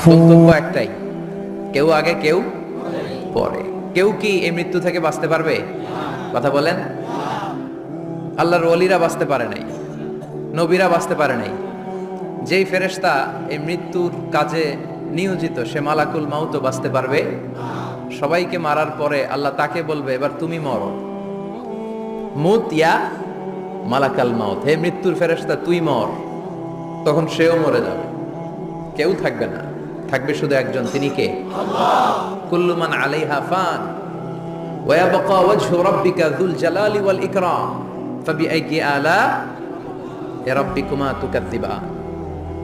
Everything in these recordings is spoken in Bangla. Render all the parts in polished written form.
বক্তব্য একটাই, কেউ আগে কেউ পরে। কেউ কি এই মৃত্যু থেকে বাঁচতে পারবে? কথা বলেন। আল্লাহর ওলিরা বাঁচতে পারে নাই, নবীরা বাঁচতে পারে নাই। যেই ফেরেশতা এই মৃত্যুর কাজে নিয়োজিত সে মালাকুল মাউত বাঁচতে পারবে? সবাইকে মারার পরে আল্লাহ তাকে বলবে, এবার তুমি মরো। মুত ইয়া মালাকাল মাউত, হে মৃত্যুর ফেরেশতা তুই মর। তখন সেও মরে যাবে, কেউ থাকবে না, থাকবে শুধু একজন, তিনি কে? কুল্লু মান আলাইহা ফান ওয়া ইয়াবকা ওয়াজহু রাব্বিকা যুল জালালি ওয়াল ইকরাম ফাবিআইয়ি আলা রাব্বিকুমা তুকাযযিবান।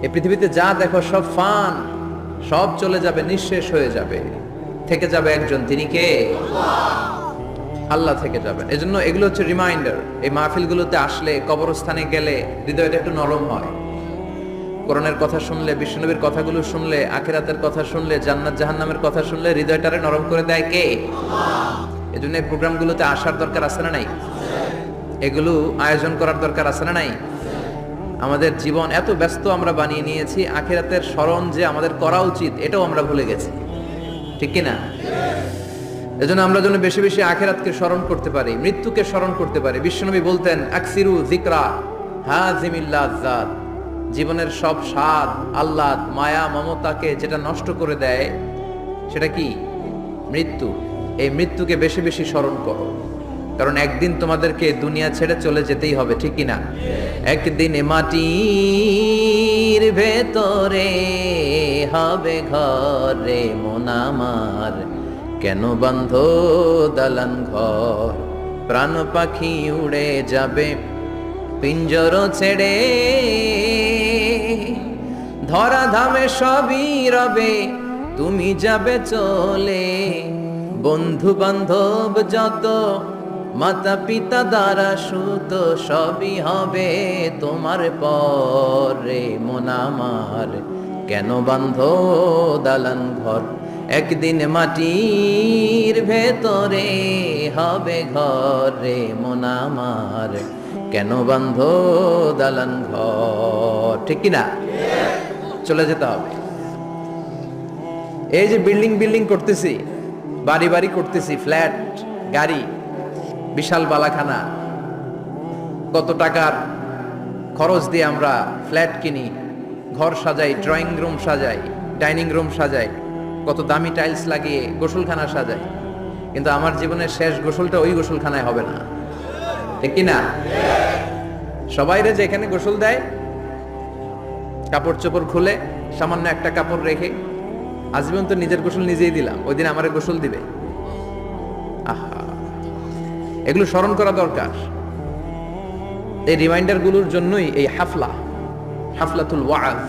এই পৃথিবীতে যা দেখো সব ফান, সব চলে যাবে, নিঃশেষ হয়ে যাবে, থেকে যাবে একজন, তিনি কে? আল্লাহ থেকে যাবেন। এজন্য এগুলো হচ্ছে রিমাইন্ডার। এই মাহফিলগুলোতে আসলে, কবরস্থানে গেলে হৃদয়টা একটু নরম হয়। কোরআনের কথা শুনলে, বিশ্বনবীর কথাগুলো শুনলে, আখিরাতের কথা শুনলে, জান্নাত জাহান্নামের কথা শুনলে হৃদয়টারে নরম করে দেয় কে? এজন্য এই প্রোগ্রামগুলোতে আসার দরকার আছে না নাই? এগুলো আয়োজন করার দরকার আছে না নাই? আমাদের জীবন এত ব্যস্ত আমরা বানিয়ে নিয়েছি, আখিরাতের স্মরণ যে আমাদের করা উচিত এটাও আমরা ভুলে গেছি, ঠিক কি না? এজন্য আমরা যেন বেশি বেশি আখিরাতকে স্মরণ করতে পারি, মৃত্যুকে স্মরণ করতে পারি। বিশ্বনবী বলতেন, আকসিরু যিকরা হাযিমিল লাযযাত, জীবনের সব স্বাদ, আহ্লাদ, মায়া, মমতাকে যেটা নষ্ট করে দেয় সেটা কি? মৃত্যু। এই মৃত্যুকে বেশি বেশি স্মরণ করো, কারণ একদিন তোমাদেরকে দুনিয়া ছেড়ে চলে যেতেই হবে, ঠিক কি না? একদিন মাটির ভেতরে হবে ঘরে মন আমার, কেন বন্ধ দালান ঘর, প্রাণ পাখি উড়ে যাবে পিঞ্জর ছেড়ে, ধরা ধামে সবই রবে তুমি যাবে চলে, বন্ধু বান্ধব যত, মাতা পিতা দ্বারা সুত, সবই হবে তোমার পরে মন আমার, কেন বান্ধ দালান ঘর, একদিন মাটির ভেতরে হবে ঘরে মন আমার, কেন বান্ধ দালান ঘর, ঠিক কিনা? চলে যেতে হবে। এই যে বিল্ডিং বিল্ডিং করতেছি, বাড়ি বাড়ি করতেছি, ফ্ল্যাট, গাড়ি, বিশাল বালাখানা, কত টাকার খরচ দিয়ে আমরা ফ্ল্যাট কিনি, ঘর সাজাই, ড্রয়িং রুম সাজাই, ডাইনিং রুম সাজাই, কত দামি টাইলস লাগিয়ে গোসলখানা সাজাই, কিন্তু আমার জীবনের শেষ গোসলটা ওই গোসলখানায় হবে না, ঠিক কিনা? সবাইরে যেখানে গোসল দেয়, কাপড় চোপড় খুলে সামান্য একটা কাপড় রেখে, আজীবন তো নিজের গোসল নিজেই দিলাম, ওই দিন আমারে গোসল দিবে। আহা, এগুলো স্মরণ করা দরকার। এই রিমাইন্ডার গুলোর জন্যই এই হাফলাতুল ওয়াজ।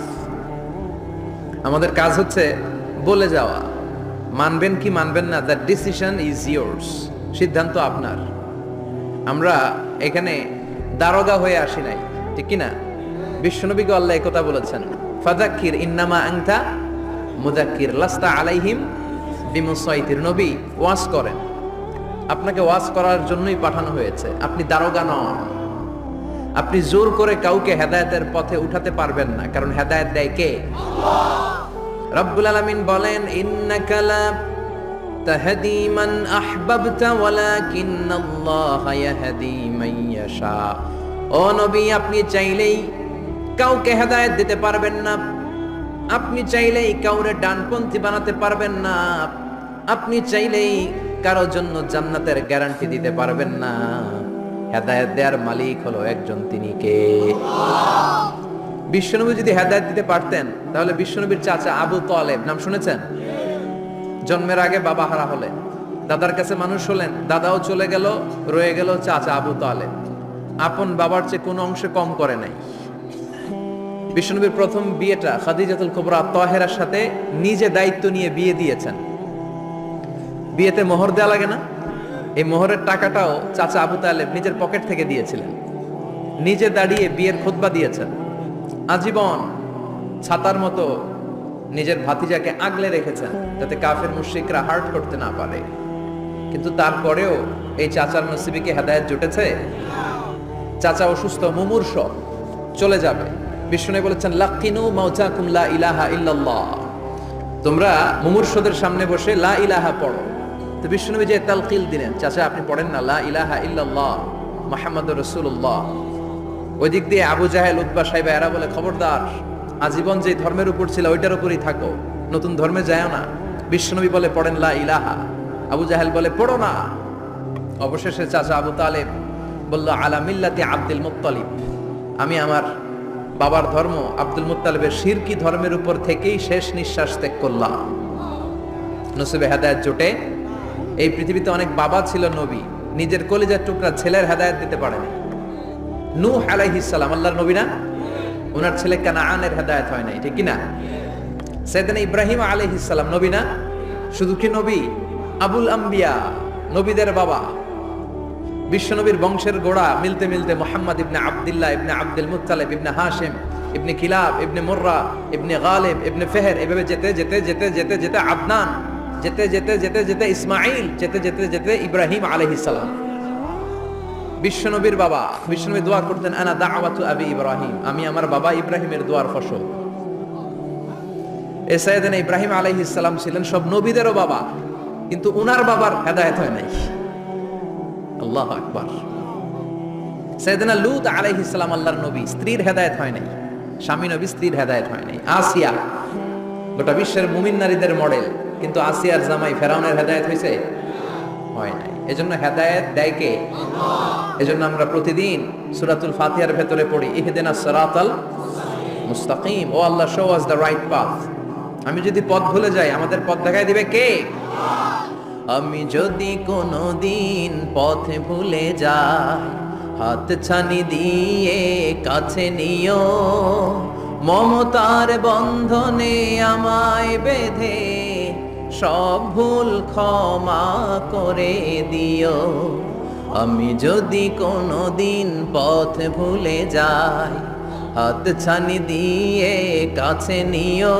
আমাদের কাজ হচ্ছে বলে যাওয়া, মানবেন কি মানবেন না, দ্য ডিসিশন ইজ ইয়োর্স, সিদ্ধান্ত আপনার। আমরা এখানে দারোগা হয়ে আসি নাই, ঠিক কিনা? বিশ্বনবীকে আল্লাহ একথা বলেছেন, ফাযাক্কির ইন্নামা আনতা মুযাক্কির লাস্তা আলাইহিম বিমুসাইতির। নবী ওয়াজ করেন, আপনাকে ওয়াজ করার জন্যই পাঠানো হয়েছে, আপনি দারোগা নন। আপনি জোর করে কাউকে হেদায়েতের পথে উঠাতে পারবেন না, কারণ হেদায়েত দেয় কে? রব্বুল আলামিন বলেন, ইন্নাকা লা তাহদি মান আহবাবতা ওয়ালাকিন্নাল্লাহা ইয়াহদি মান ইয়াশা। ও নবী, আপনি চাইলেই কাউকে হেদায়েত দিতে পারবেন না, আপনি চাইলেই কাউরে ডানপন্থী বানাতে পারবেন না, আপনি চাইলেই কারো জন্য জান্নাতের গ্যারান্টি দিতে পারবেন না। হেদায়েত দেওয়ার মালিক হলো একজন, তিনি কে? বিশ্বনবী যদি হেদায়েত দিতে পারতেন, তাহলে বিশ্বনবীর চাচা আবু তালেব, নাম শুনেছেন? জন্মের আগে বাবা হারা হলেন, দাদার কাছে মানুষ হলেন, দাদাও চলে গেল, রয়ে গেল চাচা আবু তালেব। আপন বাবার চেয়ে কোনো অংশে কম করে নাই। বিশ্বনবীর প্রথম বিয়েটা খাদিজাতুল কুবরা তাহেরার সাথে নিজে দায়িত্ব নিয়ে বিয়ে দিয়েছেন। বিয়েতে মোহর দেয়া লাগে না? এই মোহরের টাকাটাও চাচা আবু তালেব নিজের পকেট থেকে দিয়েছিলেন, নিজে দাঁড়িয়ে বিয়ের খুতবা দিয়েছেন। আজীবন ছাতার মতো নিজের ভাতিজাকে আগলে রেখেছেন, যাতে কাফের মুশরিকরা হার্ট করতে না পারে। কিন্তু তারপরেও এই চাচার নসিবে কি হেদায়েত জুটেছে? চাচা অসুস্থ, মুমূর্ষ, চলে যাবে। বিষ্ণু বলেছেন, লাকিনু মাউতাকুম লা ইলাহা ইল্লাল্লাহ, তোমরা মুমূর্ষদের সামনে বসে লা ইলাহা পড়ো। তো বিশ্বনবী যে তালকিল দিলেন, চাচা আপনি পড়েন না লা ইলাহা ইল্লাল্লাহ মুহাম্মাদুর রাসূলুল্লাহ। ওই দিক দিয়ে আবু জাহেল, উতবা, সাইবা এরা বলে খবরদার, আজীবন যে ধর্মের উপর ছিল ওইটার উপরই থাকো, নতুন ধর্মে যায়ও না। বিশ্বনবী বলে পড়েন লা ইলাহা, আবু জাহেল বলে পড়ো না। অবশেষে চাচা আবু তালেব বলল আলা মিল্লাতি আব্দুল মুত্তালিব, আমি আমার বাবার ধর্ম আব্দুল মুত্তালিবের শিরকি ধর্মের উপর থেকেই শেষ নিঃশ্বাস ত্যাগ করলাম। নসিবে হেদায়েত জোটে। এই পৃথিবীতে অনেক বাবা ছিল নবী, নিজের কলিজার টুকরা ছেলের হেদায়েত দিতে পারেনি। নূহ আলাইহিস সালাম আল্লাহর নবী না? ওনার ছেলে কানাআনের হেদায়েত হয় নাই, ঠিক কি না? সাইয়েদনা ইব্রাহিম আলাইহিস সালাম নবী না? শুধু কি নবী, আবুল আম্বিয়া, নবীদের বাবা। বিশ্বনবীর বংশের গোড়া মিলতে মিলতে মুহাম্মদ ইবনে আব্দুল্লাহ ইবনে আব্দুল মুত্তালিব ইবনে হাশিম ইবনে কিলাব ইবনে মুররা ইবনে গালিব ইবনে ফেহের, এভাবে যেতে যেতে যেতে যেতে যেতে আদনান, যেতে যেতে যেতে যেতে ইসমাইল, যেতে যেতে যেতে ইব্রাহিম আলাইহিস সালাম। বিশ্বনবীর বাবা। বিশ্বনবী দোয়া করতেন আনা দাওয়াতু আবি ইব্রাহিম, আমি আমার বাবা ইব্রাহিমের দোয়ার ফসল। এই সাইয়েদনা ইব্রাহিম আলাইহিস সালাম ছিলেন সব নবীদেরও বাবা, কিন্তু উনার বাবার হেদায়েত হয় নাই। আল্লাহু আকবার। সাইয়েদনা লূত আলাইহিস সালাম আল্লাহর নবী, স্ত্রীর হেদায়েত হয় নাই। স্বামী নবী, স্ত্রীর হেদায়েত হয় নাই। আসিয়া গোটা বিশ্বের মুমিন নারীদের মডেল, কিন্তু আসিয়ার জামাই ফেরাউনের হেদায়েত হয়েছে? হয় নাই। এজন্য হেদায়েত দেয় কে? আল্লাহ। এজন্য আমরা প্রতিদিন সূরাতুল ফাতিহার ভেতরে পড়ি ইহদিনাস সিরাতাল মুস্তাকিম, O Allah show us the right path. আমি যদি পথ ভুলে যাই, আমাদের পথ দেখাই দিবে কে? আমি যদি কোনোদিন পথে ভুলে যাই, হাত ছানি দিয়ে কাছে নিও, মমতার বন্ধনে আমায় বেঁধে সব ভুল ক্ষমা করে দিও। আমি যদি কোনোদিন পথ ভুলে যাই, হাত ছানি দিয়ে কাছে নিও,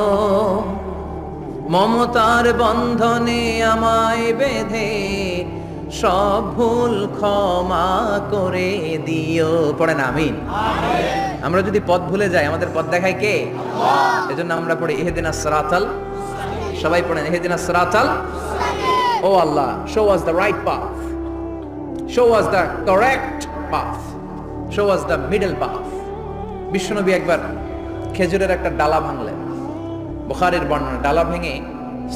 মমতার বন্ধনে আমায় বেঁধে সব ভুল ক্ষমা করে দিও। পড়েন আমিন। আমরা যদি পথ ভুলে যাই, আমাদের পথ দেখায় কে? আল্লাহ। এজন্য আমরা পড়ি ইহদিনাস সিরাতাল, সবাই পড়েন ইহদিনাস সিরাতাল। O Allah, show us the right path, show us the correct path, show us the middle path. বিশ্বনবী একবার খেজুরের একটা ডালা ভাঙলেন, বুখারীর বর্ণনা। ডালা ভেঙে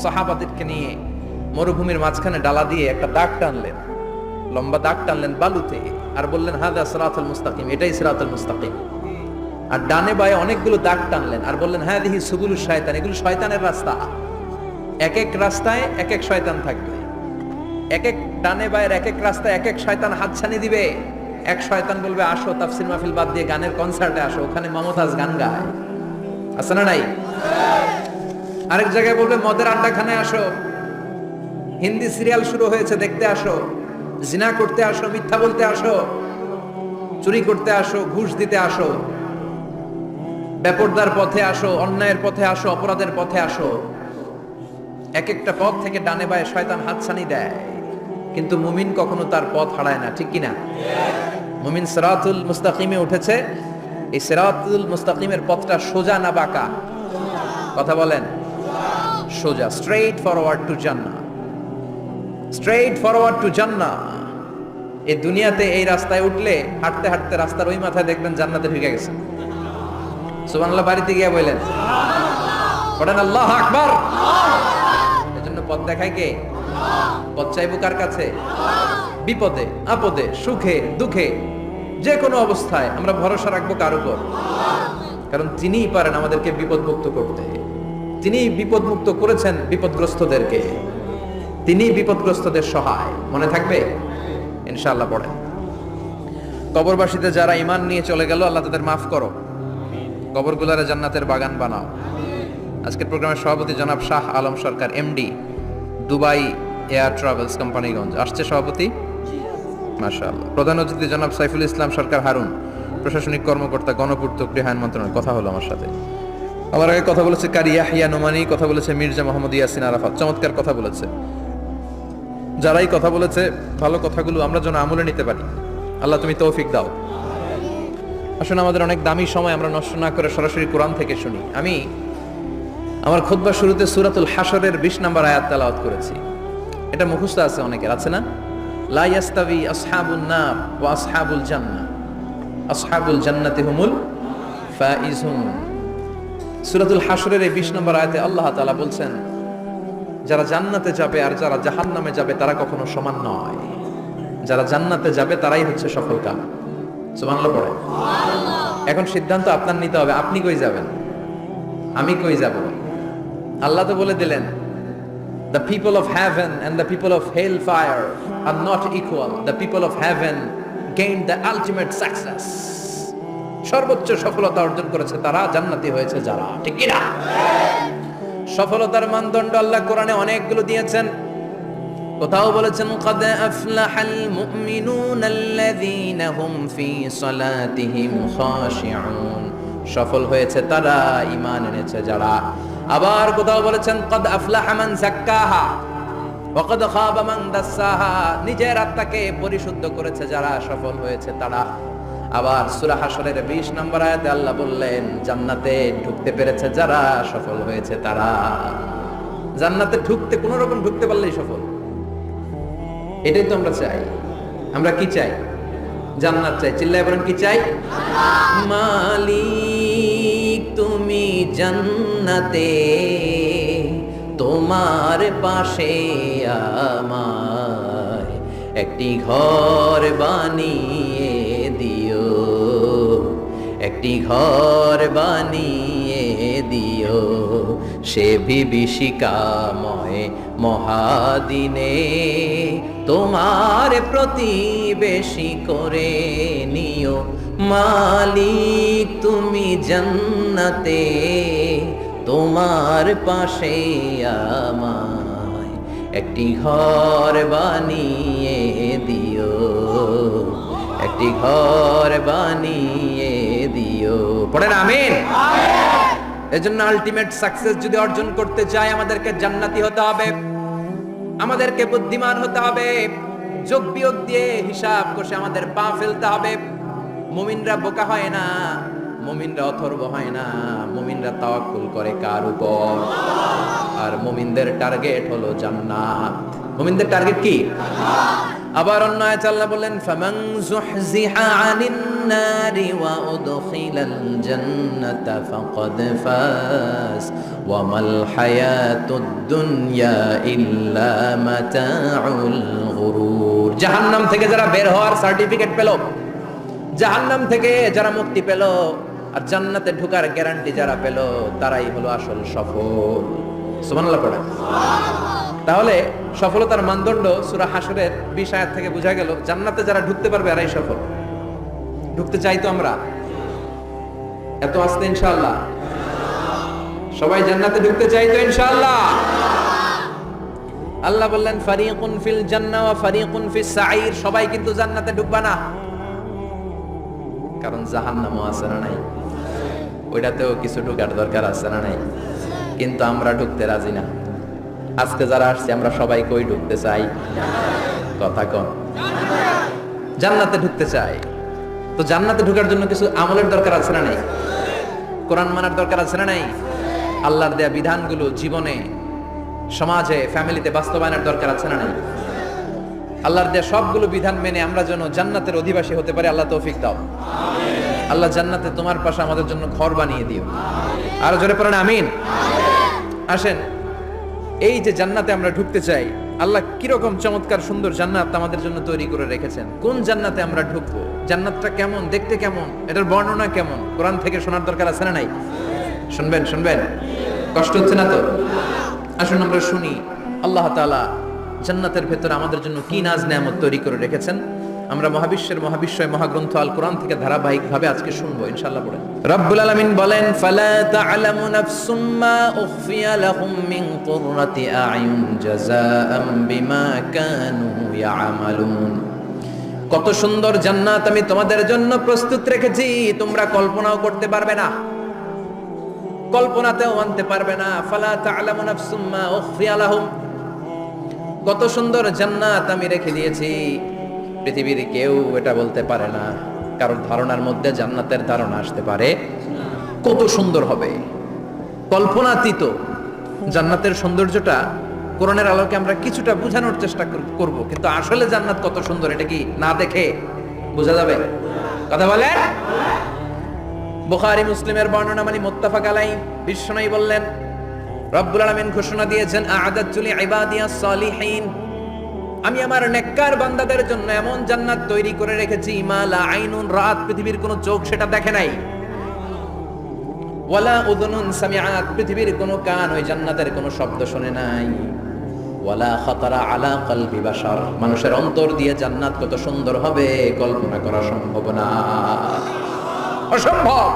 সাহাবাদেরকে নিয়ে মরুভূমির মাঝখানে ডালা দিয়ে একটা দাগ টানলেন, লম্বা দাগ টানলেন বালুতে, আর বললেন হাদা সিরাতুল মুস্তাকিম, এটাই সিরাতুল মুস্তাকিম। আর ডানে বায়ে অনেকগুলো দাগ টানলেন আর বললেন হাদিহি সুবুলুশ শায়তান, এগুলো শয়তানের রাস্তা। এক এক রাস্তায় এক এক শয়তান থাকবে, এক এক ডানে বায়ের এক এক রাস্তায় এক এক শয়তান হাতছানি দিবে। এক শয়তান বলবে আসো তাফসীর মাহফিল বাদ দিয়ে গানের কনসার্টে আসো, ওখানে মমতাজ গান গায়, আছে না নাই? আরেক জায়গায় বলবে মদের আড্ডাখানে আসো, হিন্দি সিরিয়াল শুরু হয়েছে দেখতে আসো, জিনা করতে আসো, মিথ্যা বলতে আসো, চুরি করতে আসো, ঘুষ দিতে আসো, বেপরদার পথে আসো, অন্যায়ের পথে আসো, অপরাধের পথে আসো। এক একটা পথ থেকে ডানে বায়ে শয়তান হাতছানি দেয়, কিন্তু মুমিন কখনো তার পথ হারায় না, ঠিক কিনা? মুমিন সিরাতুল মুস্তাকিমে উঠেছে। এই সিরাতুল মুস্তাকিমের পথটা সোজা না বাঁকা? কথা বলেন। সোজা, স্ট্রেইট ফরওয়ার্ড টু জান্নাহ, স্ট্রেইট ফরওয়ার্ড টু জান্নাহ। এই দুনিয়াতে এই রাস্তায় উঠলে হাঁটতে হাঁটতে রাস্তার ওই মাথায় দেখবেন জান্নাতে ঢুকে গেছে। সুবহানাল্লাহ বাড়িতে গিয়ে বলেন, বলেন আল্লাহু আকবার। এজন্য পথ দেখায় কে? পথ চাইবো কার কাছে? বিপদে আপদে, সুখে দুঃখে, যে কোনো অবস্থায় আমরা ভরসা রাখবো কার উপর? কারণ তিনিই পারেন আমাদেরকে বিপদমুক্ত করতে। তিনি বিপদমুক্ত করেছেন বিপদগ্রস্তদেরকে, তিনি বিপদগ্রস্তদের সহায়। মনে থাকবে ইনশাআল্লাহ। পড়েন কবরবাসীতে যারা ঈমান নিয়ে চলে গেল, আল্লাহ তাদের মাফ করো, কবরগুলারে জান্নাতের বাগান বানাও। আজকের প্রোগ্রামের সভাপতি জনাব Shah Alam Sarkar, MD, Dubai air travels Companiganj আসছে সভাপতি, মাশাআল্লাহ। প্রধান অতিথি জনাব সাইফুল ইসলাম সরকার হারুন, প্রশাসনিক কর্মকর্তা, গণপূর্ত গৃহায়ন মন্ত্রণালয়। কথা হলো আমার সাথে। আমার আগে কথা বলেছে কারি ইয়াহইয়া নোমানি, কথা বলেছে মির্জা মোহাম্মদ ইয়াসিন আরাফাত, চমৎকার কথা বলেছে। যারাই কথা বলেছে ভালো কথাগুলো আমরা যেন আমলে নিতে পারি, আল্লাহ তুমি তৌফিক দাও। আসুন আমাদের অনেক দামি সময় আমরা নষ্ট না করে সরাসরি কোরআন থেকে শুনি। আমি আমার খুতবার শুরুতে সূরাতুল হাশরের 20 নম্বর আয়াত তেলাওয়াত করেছি। এটা মুখস্থ আছে অনেকের, আছে না? লা ইয়াস্তাবি আসহাবুন নার ওয়া আসহাবুল জান্নাহ, আসহাবুল জান্নাতি হুমুল ফাইজুন। সূরাতুল হাশরের এই 20 নম্বর আয়াতে আল্লাহ তাআলা বলছেন, যারা জান্নাতে যাবে আর যারা জাহান্নামে যাবে তারা কখনো সমান নয়। যারা জান্নাতে যাবে তারাই হচ্ছে সফলকাম। সুবহানাল্লাহ পড়ে। এখন সিদ্ধান্ত আপনার নিতে হবে, আপনি কই যাবেন, আমি কই যাব। আল্লাহ তো বলে দিলেন, the people of heaven and the people of hellfire are not equal. The people of heaven gained the ultimate success. সর্বোচ্চ সফলতা অর্জন করেছে তারা, জান্নাতি হয়েছে যারা। ঠিক কি না? সফলতার মানদণ্ড আল্লাহ কোরআনে অনেকগুলো দিয়েছেন। কোথাও বলেছেন, قد أفلح المؤمنون الذين هم في صلاتهم خاشعون। সফল হয়েছে তারা, ঈমান এনেছে যারা। আবার কোথাও বলেছেন, قد أفلح من زكاها وقد خاب من دساها। নিজের আত্মাকে পরিশুদ্ধ করেছে যারা, সফল হয়েছে তারা। আবার সূরা হাশরের 20 নম্বর আয়াতে আল্লাহ বললেন, জান্নাতে ঢুকতে পেরেছে যারা, সফল হয়েছে তারা। জান্নাতে ঢুকতে, কোন রকম ঢুকতে পারলেই সফল। এটাই তো আমরা চাই। আমরা কি চাই? জান্নাত চাই। চিল্লায় বলেন, কি চাই? মালিক তুমি জান্নাতে, তোমার পাশে আমায় একটি ঘর বানিয়ে দিও, একটি ঘর বানিয়ে দিও, সে বিভীষিকাময় মহাদিনে তোমার প্রতিবেশী করে নিও। মালিক তুমি জান্নাতে, তোমার পাশে আমায় একটি ঘর বানিয়ে দিও, একটি ঘর বানিয়ে দিও। পড়েন আমিন। এজন্য আলটিমেট সাকসেস যদি অর্জন করতে চাই, আমাদেরকে জান্নাতি হতে হবে, আমাদেরকে বুদ্ধিমান হতে হবে, যোগ বিয়োগ দিয়ে হিসাব কষে আমাদের পা ফেলতে হবে। মুমিনরা বোকা হয় না, মুমিনরা অথর্ব হয় না, মুমিনরা তাওয়াক্কুল করে কার উপর? আর মুমিনদের টার্গেট হলো জান্নাত। মুমিনদের টার্গেট কি? আবার অন্য আয়াতে আল্লাহ বলেন, ফামান যুহজিহা আনিন নারি ওয়া উদখিলাল জান্নাতা ফাকাদ ফাজ ওয়া মাল হায়াতুদ দুনিয়া ইল্লা মাতাউল গুরুর। জাহান্নাম থেকে যারা বের হওয়ার সার্টিফিকেট পেল, জাহান্নাম থেকে যারা মুক্তি পেল, আর জান্নাতে ঢোকার গ্যারান্টি যারা পেল, তারাই হলো আসল সফল। সুবহানাল্লাহ পড়ে। তাহলে সফলতার মানদণ্ড সূরা হাশরের 20 আয়াত থেকে বোঝা গেল, জান্নাতে যারা ঢুকতে পারবে এরাই সফল। ঢুকতে চাই তো আমরা? এত আস্তে ইনশাআল্লাহ সবাই জান্নাতে ঢুকতে চাই তো ইনশাআল্লাহ? আল্লাহ বললেন, ফারিকুন ফিল জান্নাহ ওয়া ফারিকুন ফিস সাঈর। সবাই কিন্তু জান্নাতে ঢুকবা না, কারণ জাহান্নামও আছে না নাই? ওইটাতেও কিছু ঢোকার দরকার আছে না নাই? কিন্তু আমরা ঢুকতে রাজি না। আজকে যারা আসছে আমরা সবাই কই ঢুকতে চাই? কথা কন। জান্নাতে ঢুকতে চাই। তো জান্নাতে ঢোকার জন্য কিছু আমলের দরকার আছে না নাই? কোরআন মানার দরকার আছে না নাই? আল্লাহর দেয়া বিধানগুলো জীবনে, সমাজে, ফ্যামিলিতে বাস্তবায়নের দরকার আছে না নাই? আল্লাহর দেয়া সবগুলো বিধান মেনে আমরা যেন জান্নাতের অধিবাসী হতে পারি, আল্লাহ তৌফিক দাও। আল্লাহ জান্নাতে তোমার পাশে আমাদের জন্য ঘর বানিয়ে দিও। আরো জোরে পড়েন আমিন। আসেন, এই যে জান্নাতে আমরা ঢুকতে চাই, আল্লাহ কিরকম চমৎকার সুন্দর জান্নাত আমাদের জন্য তৈরি করে রেখেছেন। কোন জান্নাতে আমরা ঢুকবো, জান্নাতটা কেমন, দেখতে কেমন, এটার বর্ণনা কেমন, কোরআন থেকে শোনার দরকার আছে না নাই? শুনবেন, শুনবেন? কষ্ট হচ্ছে না তো? আসুন আমরা শুনি আল্লাহ তাআলা জান্নাতের ভেতরে আমাদের জন্য কি নাজ নেয়ামত তৈরি করে রেখেছেন। আমরা মহাবিশ্বের মহাবিশ্বয় মহাগ্রন্থ আল কোরআন থেকে ধারাবাহিকভাবে আজকে শুনবো ইনশাআল্লাহ। পড়েন। রব্বুল আলামিন বলেন, ফালা তা'লামু নাফসুম মা উখফিয়া লাহুম মিন কুররাতি আ'য়ুন জাযাআম বিমা কানু ইয়া'মালুন। কত সুন্দর জান্নাত আমি তোমাদের জন্য প্রস্তুত রেখেছি, তোমরা কল্পনাও করতে পারবে না, কল্পনাতেও আনতে পারবে না। ফালা তা'লামু নাফসুম মা উখফিয়া লাহুম, কত সুন্দর জান্নাত আমি রেখে দিয়েছি, পৃথিবীর কেউ এটা বলতে পারে না। কারণ ধারণার মধ্যে জান্নাতের ধারণা আসতে পারে কত সুন্দর হবে, কল্পনাতীত। জান্নাতের সৌন্দর্যটা কোরআনের আলোকে আমরা কিছুটা বোঝানোর চেষ্টা করব, কিন্তু আসলে জান্নাত কত সুন্দর এটা কি না দেখে বোঝা যাবে? কথা বলে। বুখারী মুসলিমের বর্ণনা মানে মুত্তাফাক আলাইহি, বিশ্বনবী বললেন রব্বুল আলামিন ঘোষণা দিয়েছেন আ'আদাতু লিইবাদিয়াস সালিহিন, আমি আমার নেককার বান্দাদের জন্য এমন জান্নাত তৈরি করে রেখেছি মা লা আইনুন রাত, পৃথিবীর কোনো চোখ সেটা দেখে নাই, ওয়ালা উযুনুন সামিআত, পৃথিবীর কোনো কান ওই জান্নাতের কোনো শব্দ শুনে নাই, ওয়ালা খাতারা আলা কলবি বাশার, মানুষের অন্তর দিয়ে জান্নাত কত সুন্দর হবে কল্পনা করা সম্ভব না, অসম্ভব।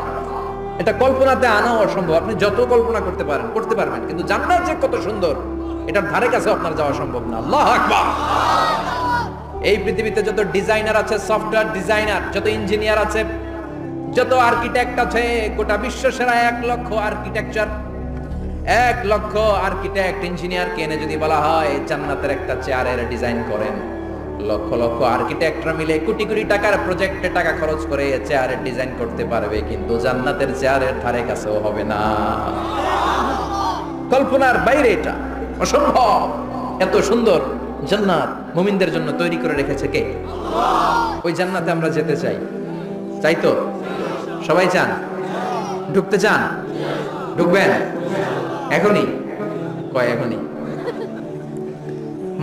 এটা কল্পনাতে আনাও অসম্ভব। আপনি যত কল্পনা করতে পারবেন, কিন্তু জান্নাত যে কত সুন্দর এটার ধারে কাছে আপনার যাওয়া সম্ভব না। আল্লাহু আকবার। এই পৃথিবীতে যত ডিজাইনার আছে, সফটওয়্যার ডিজাইনার, যত ইঞ্জিনিয়ার আছে, যত আর্কিটেক্ট আছে, গোটা বিশ্ব সেরা 1 লক্ষ আর্কিটেকচার, 1 লক্ষ আর্কিটেক্ট ইঞ্জিনিয়ার কেনে যদি বলা হয় জান্নাতের একটা চেয়ারের ডিজাইন করেন, লক্ষ লক্ষ আর্কিটেক্টরা মিলে কোটি কোটি টাকার প্রজেক্টে টাকা খরচ করে চেয়ারের ডিজাইন করতে পারবে, কিন্তু জান্নাতের চেয়ারের ধারে কাছেও হবে না। কল্পনার বাইরে, এটা অসম্ভব। এত সুন্দর জান্নাত মুমিনদের জন্য তৈরি করে রেখেছে কে? ওই জান্নাতে আমরা যেতে চাই। চাই তো? সবাই চান? ঢুকতে চান? ঢুকবেন এখনই? কয় এখনই?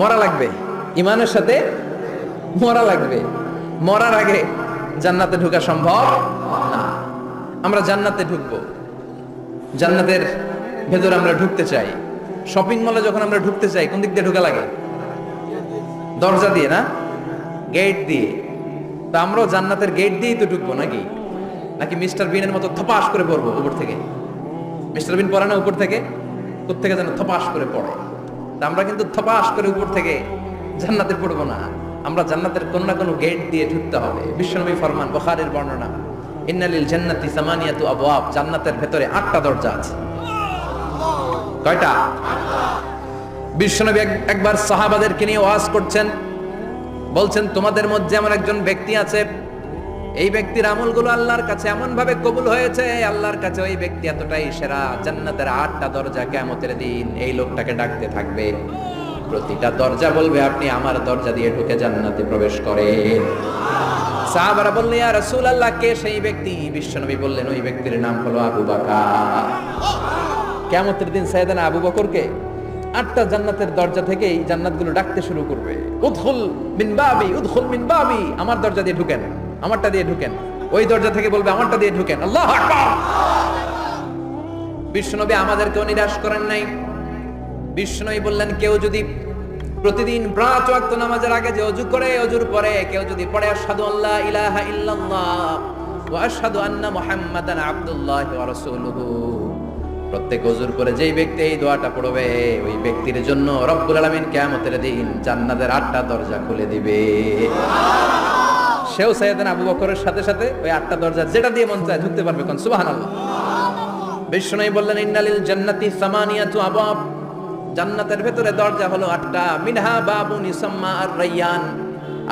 মরা লাগবে, ইমানের সাথে মরা লাগবে। মরার আগে জান্নাতে ঢোকা সম্ভব না। আমরা জান্নাতে ঢুকবো, জান্নাতের ভেতর আমরা ঢুকতে চাই। শপিং মলে যখন আমরা ঢুকতে চাই কোন দিক দিয়ে ঢোকা লাগে? দরজা দিয়ে না, গেট দিয়ে। তা আমরাও জান্নাতের গেট দিয়েই তো ঢুকবো নাকি? নাকি মিস্টার বিনের মতো থপাস করে পড়বো উপর থেকে? মিস্টার বিন পড়ে না উপর থেকে? কোত্থেকে যেন থপাস করে পড়ে। তা আমরা কিন্তু থপাস করে উপর থেকে জান্নাতে পড়বো না, আমরা জান্নাতের কোন না কোনো গেট দিয়ে ঢুকতে হবে। বিশ্বনবী ফরমান, বুখারীর বর্ণনা, ইন্নালিল জান্নাতি সামানিয়াতু আবওয়াব, জান্নাতের ভেতরে 8টা দরজা আছে। কয়টা? বিশ্বনবী একবার সাহাবাদেরকে নিয়ে ওয়াজ করছেন, বলছেন তোমাদের মধ্যে এমন একজন ব্যক্তি আছে, এই ব্যক্তির আমলগুলো আল্লাহর কাছে এমন ভাবে কবুল হয়েছে, আল্লাহর কাছে ওই ব্যক্তি এতটাই সেরা, জান্নাতের 8টা দরজা কিয়ামতের দিন এই লোকটাকে ডাকতে থাকবে, প্রতিটা দরজা বলবে আপনি আমার দরজা দিয়ে ঢুকে জান্নাতে প্রবেশ করেন। সাহাবারা বললেন ইয়া রাসূলুল্লাহ, কে সেই ব্যক্তি? বিশ্বনবী বললেন ওই ব্যক্তির নাম হলো আবু বকর। কিয়ামতের দিন সাইয়েদনা আবু বকরকে 8টা জান্নাতের দরজা থেকেই জান্নাতগুলো ডাকতে শুরু করবে, উদখুল মিন বাবি, উদখুল মিন বাবি, আমার দরজা দিয়ে ঢুকেন, আমারটা দিয়ে ঢুকেন। ওই দরজা থেকে বলবে আমারটা দিয়ে ঢুকেন। আল্লাহু আকবার। বিশ্বনবী আমাদেরকেও নিরাশ করেন নাই। বিশ্বনবী বললেন কেউ যদি প্রতিদিন 5 ওয়াক্ত নামাজের আগে যে ওযু করে, ওযুর পরে কেউ যদি পড়ে আশহাদু আল্লা ইলাহা ইল্লাল্লাহ ওয়া আশহাদু আন্না মুহাম্মাদান আবদুল্লাহি ওয়া রাসূলুহু, প্রত্যেক ওযুর পরে যেই ব্যক্তি এই দোয়াটা পড়বে ওই ব্যক্তির জন্য রব্বুল আলামিন কিয়ামতের দিন জান্নাতের 8টা দরজা খুলে দিবে। সেও সাইয়েদনা আবু বকরের সাথে সাথে ওই 8টা দরজা যেটা দিয়ে মন চায় ঢুকতে পারবে। কোন সুবহানাল্লাহ। বিশ্বনবী বললেন ইন্নালিল জান্নাতি সামানিয়াতু আবওয়াব, জান্নাতের ভেতরে দরজা হলো 8টা, মিনহা বাবুন ইউসাম্মা আর-রায়্যান,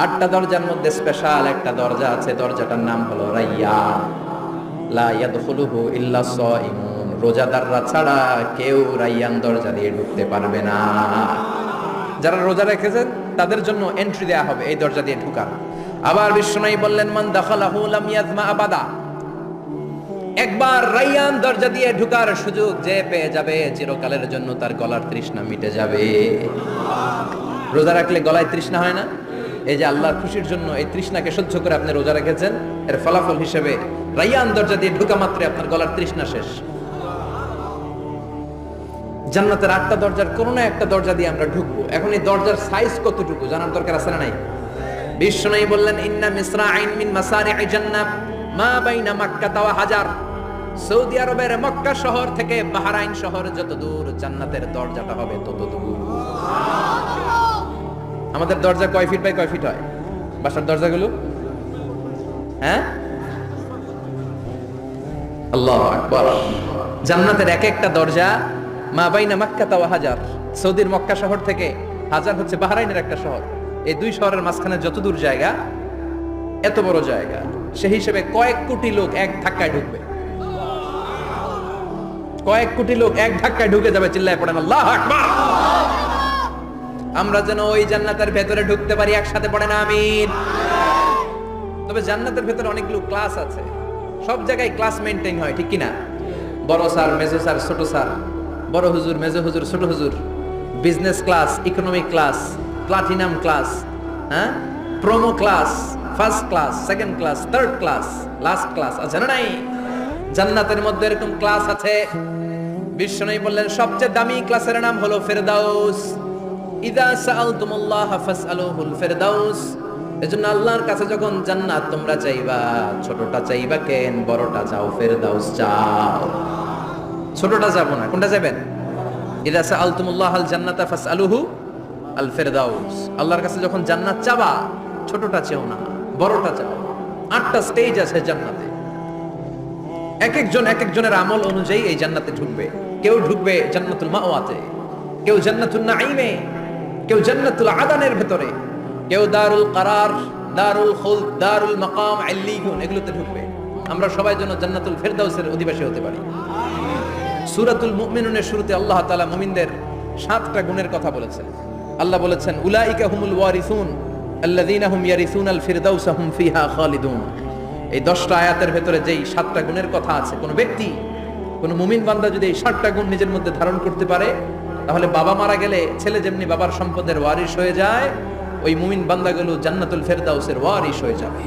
8টা দরজার মধ্যে স্পেশাল একটা দরজা আছে, দরজাটার নাম হলো রায়্যান। লা ইয়াদখুলুহু ইল্লা সাইমুন, রোজাদাররা ছাড়া কেউ রায়্যান দরজা দিয়ে ঢুকতে পারবে না। যারা রোজা রেখেছেন তাদের জন্য এন্ট্রি দেয়া হবে এই দরজা দিয়ে ঢোকার। আবার বিশ্বনবী বললেন মান দাখালাহু লাম ইয়াজমা আবাদা, একবার রায়্যান দরজা দিয়ে ঢোকার সুযোগ যে পেয়ে যাবে চিরকালের জন্য তার গলার তৃষ্ণা মিটে যাবে। রোজা রাখলে গলায় তৃষ্ণা হয় না? এই যে আল্লাহর খুশির জন্য এই তৃষ্ণাকে সহ্য করে আপনি রোজা রেখেছেন, এর ফলাফল হিসেবে রায়্যান দরজা দিয়ে ঢোকা মাত্রই আপনার গলার তৃষ্ণা শেষ। জান্নাতের 8টা দরজার কোনো না একটা দরজা দিয়ে আমরা ঢুকবো। এখন এই দরজার সাইজ কতটুকু জানার দরকার আছে না নাই? বিশ্বনবী বললেন ইন্না মিসরাইন মিন মাসারি'i জান্নাহ মা বাইনা মাক্কা ওয়া হাজার, সৌদি আরবের মক্কা শহর থেকে বাহরাইন শহর যত দূর জান্নাতের দরজাটা হবে তত দূর। আমাদের দরজা কয় ফিট বাই কয় ফিট হয় বাসার দরজাগুলো? হ্যাঁ, আল্লাহু আকবার। জান্নাতের এক একটা দরজা মা বাইনা মাক্কা ওয়া হাজার, সৌদির মক্কা শহর থেকে হাজার হচ্ছে বাহরাইনের একটা শহর, এই দুই শহরের মাঝখানে যত দূর জায়গা এত বড় জায়গা, সেই হিসেবে কয়েক কোটি লোক এক ধাক্কায় ঢুকবে। কয়েক কোটি লোক এক ধাক্কায় ঢুকে যাবে, চিল্লায় পড়েন আল্লাহু আকবার। আমরা যেন ওই জান্নাতের ভেতরে ঢুকতে পারি, একসাথে পড়েন আমিন। তবে জান্নাতের ভেতরে অনেকগুলো ক্লাস আছে, সব জায়গায় ক্লাস মেইনটেইন হয়, ঠিক কি না? বড় স্যার, মেজো স্যার, ছোট স্যার, বড় হুজুর, মেজো হুজুর, ছোট হুজুর, business class, economic class, platinum class, হ্যাঁ, promo class, first class, second class, third class, last class আছে না নাই? জান্নাতের মধ্যে এরকম ক্লাস আছে। বিশ্বনবী বললেন সবচেয়ে দামি ক্লাসের নাম হলো ফেরদাউস। ইযা সাআলতুমুল্লাহ ফাসআলুহুল ফেরদাউস। এজন্য আল্লাহর কাছে যখন জান্নাত তোমরা চাইবা, ছোটটা চাইবা কেন, বড়টা চাও, ফেরদাউস চাও। ছোটটা যাবো না, কোনটা যাবেন? ইযা সাআলতুমুল্লাহ আল জান্নাতা ফাসআলুহু আল ফেরদাউস। আল্লাহর কাছে যখন জান্নাত চাবা, ছোটটা চাও না, বড়টা চাও। 8টা স্টেজ আছে জান্নাতে, এক একজনের আমল অনুযায়ী এই জান্নাতে ঢুকবে। কেউ ঢুকবে জান্নাতুল মাওয়াতে, কেউ জান্নাতুল নাঈমে, কেউ জান্নাতুল আদানের ভেতরে, কেউ দারুল কারার, দারুল খুলদ, দারুল মাকাম, আল্লিয়ুন, এগুলোতে ঢুকবে। আমরা সবাই যেন জান্নাতুল ফেরদাউসের অধিবাসী হতে পারি। সূরাতুল মুমিনুনের শুরুতে আল্লাহ তাআলা মুমিনদের 7টা গুণের কথা বলেছেন। আল্লাহ বলেছেন উলাইকা হুমুল ওয়ারিসুন আল্লাযীনা হুম ইয়ারিসুনাল ফিরদাউসা হুম ফিহা খালিদুন। এই 10টা আয়াতের ভেতরে যেই 7টা গুণের কথা আছে, কোন ব্যক্তি, কোন মুমিন বান্দা যদি এই 7টা গুণ নিজের মধ্যে ধারণ করতে পারে, তাহলে বাবা মারা গেলে ছেলে যেমনি বাবার সম্পদের ওয়ারিশ হয়ে যায়, ওই মুমিন বান্দাগুলো জান্নাতুল ফেরদাউসের ওয়ারিশ হয়ে যাবে।